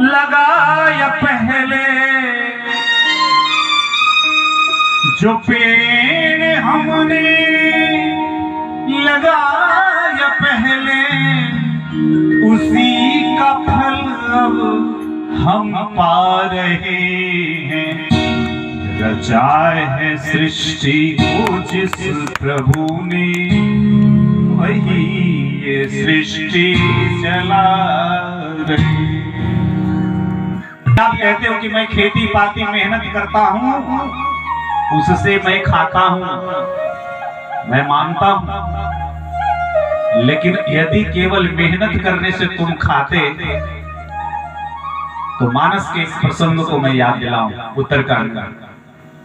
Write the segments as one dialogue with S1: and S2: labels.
S1: लगाया पहले जो पेड़ हमने लगाया पहले, उसी का फल अब हम पा रहे हैं। रचाए है सृष्टि को जिस प्रभु ने, वही ये सृष्टि चला रही। आप कहते हो कि मैं खेती पाती मेहनत करता हूँ, उससे मैं खाता हूँ, मैं मानता हूँ, लेकिन यदि केवल मेहनत करने से तुम खाते तो मानस के इस प्रसंग को मैं याद दिलाऊं। उत्तरकांड का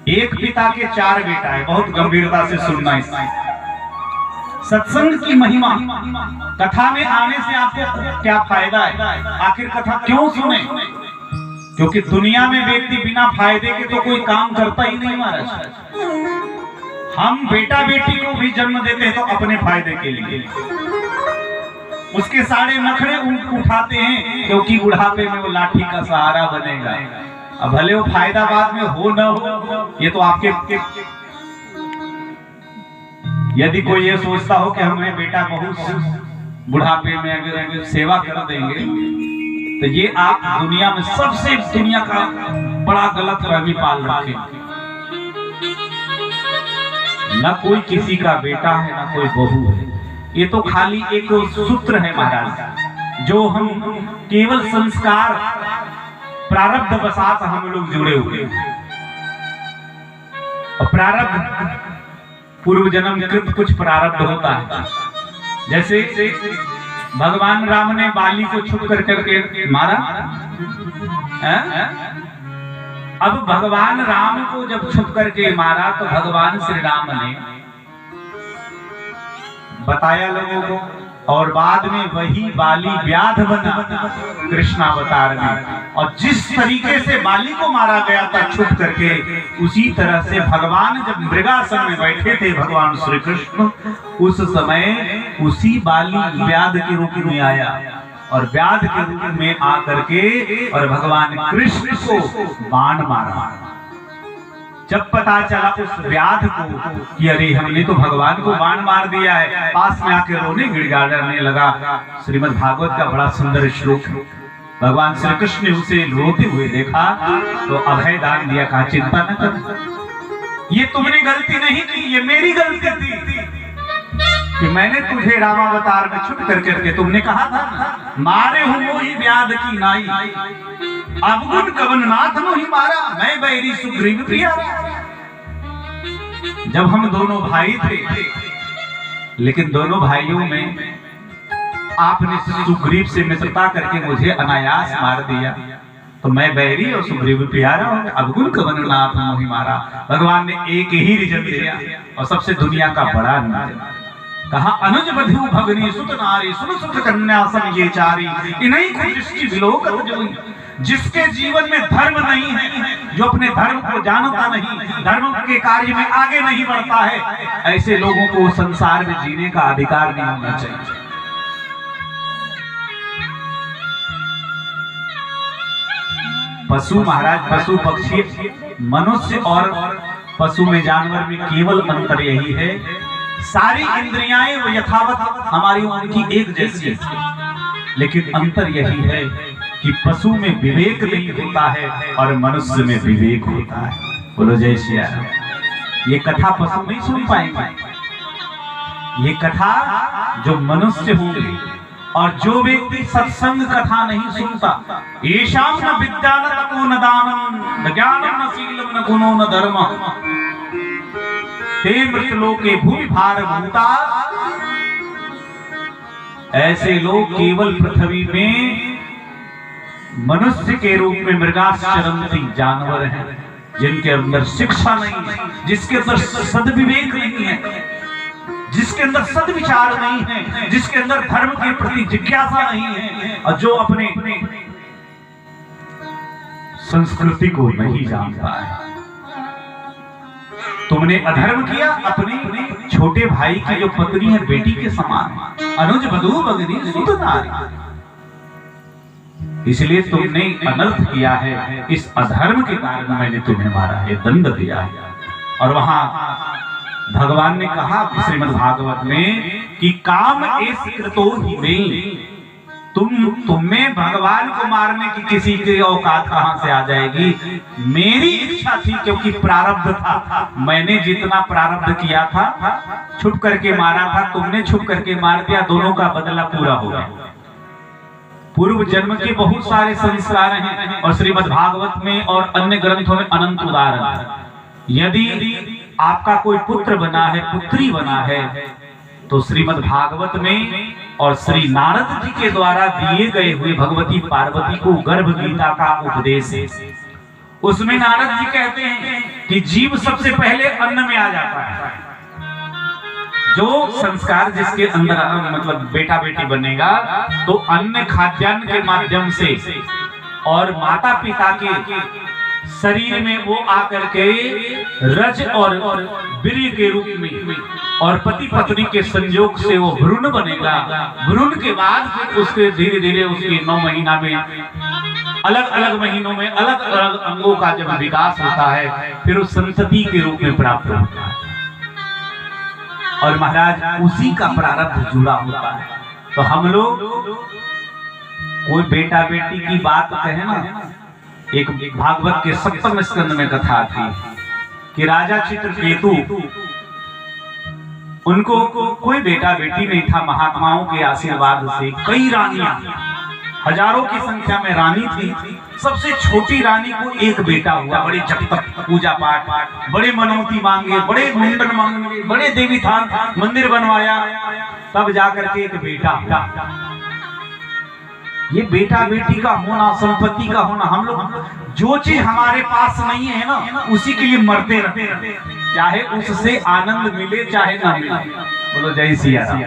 S1: एक पिता के 4 बेटा है। बहुत गंभीरता से सुनना। इस सत्संग की महिमा, कथा में आने से आपको क्या फायदा है? आखिर कथा क्यों सुने? क्योंकि दुनिया में व्यक्ति बिना फायदे के तो कोई काम करता ही नहीं महाराज। हम बेटा बेटी को भी जन्म देते हैं तो अपने फायदे के लिए, उसके सारे नखरे उठाते हैं क्योंकि बुढ़ापे में वो लाठी का सहारा बनेगा। अब भले वो फायदा बाद में हो न हो, ये तो आपके। यदि कोई ये सोचता हो कि हमें बेटा बहुत बुढ़ापे में अगर सेवा कर देंगे, तो ये आप दुनिया में सबसे दुनिया का बड़ा गलत रवि पाल रखे। न कोई किसी का बेटा है, न कोई बहू है। ये तो खाली एक सूत्र है महाराज, जो हम केवल संस्कार प्रारब्ध वसात हम लोग जुड़े हुए। और प्रारब्ध पूर्व जन्म कृत कुछ प्रारब्ध होता है। जैसे भगवान राम ने बाली को छुप कर करके मारा। अब भगवान राम को जब छुप करके मारा तो भगवान श्री राम ने बताया लोगों को, और बाद में वही बाली व्याध बना कृष्णावतार में। और जिस तरीके से बाली को मारा गया था छुप करके, उसी तरह से भगवान जब मृगासन में बैठे थे भगवान श्री कृष्ण, उस समय उसी बाली व्याध के रूप में आया और व्याध के रूप में आकर के और भगवान कृष्ण को बाण मारा। जब पता चला उस व्याध को कि अरे हमने तो भगवान को बाण मार दिया है, पास में आके रोने गिड़गिड़ाने लगा। श्रीमद् भागवत का बड़ा सुंदर श्लोक। भगवान श्री कृष्ण ने उसे रोते हुए देखा तो अभय दान दिया, कहा चिंता न कर, ये तुमने गलती नहीं की, ये मेरी गलती थी कि मैंने तुझे रामावतार में छुप कर करके, तुमने कहा था मारे हूं मोही व्याध की नाई, अवगुण कवन नाथ मोहि मारा, मैं बैरी सुग्रीव प्रिया। जब हम दोनों भाई थे, लेकिन दोनों भाइयों में आपने सुग्रीव से मित्रता करके मुझे अनायास मार दिया, तो मैं बैरी और सुग्रीव प्यारा हूं। अवगुण कवन नाथ मोहि मारा। भगवान ने एक ही रीजन दिया और सबसे दुनिया का बड़ा रीजन कहा, अनुज बधु भगनी सुत नारी, सुन सुत कन्या सम ये चारी, इन्हीं को दृष्टि विलोकत जोई। जिसके जीवन में धर्म नहीं है, जो अपने धर्म को जानता नहीं, धर्म के कार्य में आगे नहीं बढ़ता है, ऐसे लोगों को संसार में जीने का अधिकार नहीं होना चाहिए। पशु महाराज, पशु पक्षी, मनुष्य और पशु में, जानवर में केवल अंतर यही है, सारी इंद्रियाएं यथावत हमारी उनकी एक जैसी है, लेकिन अंतर यही है कि पशु में विवेक नहीं होता है और मनुष्य में विवेक होता है। बोलो जय श्री राम। ये कथा पशु नहीं सुन पाएंगे, ये कथा जो मनुष्य होंगे। और जो व्यक्ति सत्संग कथा नहीं सुनता, येषां न विद्या न तपो न दानम न ज्ञानम न शीलम न गुणो न धर्मः, ते मृतलोके भूमि भार भूता। ऐसे लोग केवल पृथ्वी में मनुष्य के रूप में मृगाश्चरन्ति जानवर हैं, जिनके अंदर शिक्षा नहीं है, जिसके अंदर सद्विवेक नहीं है, जिसके अंदर सद्विचार नहीं है, जिसके अंदर धर्म के प्रति जिज्ञासा नहीं है, और जो अपने संस्कृति को नहीं जानता है। तुमने अधर्म किया, अपने छोटे भाई की जो पत्नी है बेटी के समान, अनुज बधू भगनी सुत नारी। इसलिए तुमने अनर्थ किया है, इस अधर्म के कारण मैंने तुम्हें मारा है, दंड दिया है। और वहां भगवान ने कहा श्रीमद् भागवत में कि काम एस कृतो ही में, तुम्हें भगवान को मारने की किसी की औकात कहां से आ जाएगी। मेरी इच्छा थी, क्योंकि प्रारब्ध था, मैंने जितना प्रारब्ध किया था छुप करके मारा था, तुमने छुप करके मार दिया, दोनों का बदला पूरा हो गया। पूर्व जन्म के बहुत सारे संस्कार हैं और श्रीमद् भागवत में और अन्य ग्रंथों में अनंत उदाहरण है। यदि आपका कोई पुत्र बना है, पुत्री बना है, तो श्रीमद् भागवत में और श्री नारद जी के द्वारा दिए गए हुए भगवती पार्वती को गर्भ गीता का उपदेश है। उसमें नारद जी कहते हैं कि जीव सबसे पहले अन्न में आ जाता है। जो संस्कार जिसके अंदर मतलब बेटा बेटी बनेगा तो अन्न खाद्यान्न के माध्यम से और माता पिता के शरीर में वो आकर के रज और वीर्य के रूप में और पति पत्नी के संयोग से वो भ्रूण बनेगा। भ्रूण के बाद फिर उसके धीरे धीरे उसके 9 महीना में अलग अलग महीनों में अलग अलग अंगों का जब विकास होता है, फिर उस संतति के रूप में प्राप्त होता है। और महाराज उसी का प्रारब्ध जुड़ा होता है। तो हम लोग कोई बेटा बेटी की बात कहे ना, एक भागवत के 7वें स्कंद में कथा थी कि राजा चित्रकेतु, उनको कोई बेटा बेटी नहीं था। महात्माओं के आशीर्वाद से कई रानियां, हजारों की संख्या में रानी थी। सबसे छोटी रानी को एक बेटा हुआ, बड़े जप तप पूजा पाठ, बड़े मनौती मांगे, बड़े मुंडन मांगे, बड़े देवी थान मंदिर बनवाया, तब जाकर के एक बेटा हुआ। ये बेटा बेटी का होना, संपत्ति का होना, हम लोग जो चीज हमारे पास नहीं है ना, उसी के लिए मरते रहते, चाहे उससे आनंद मिले चाहे ना मिले। बोलो जय सिया राम।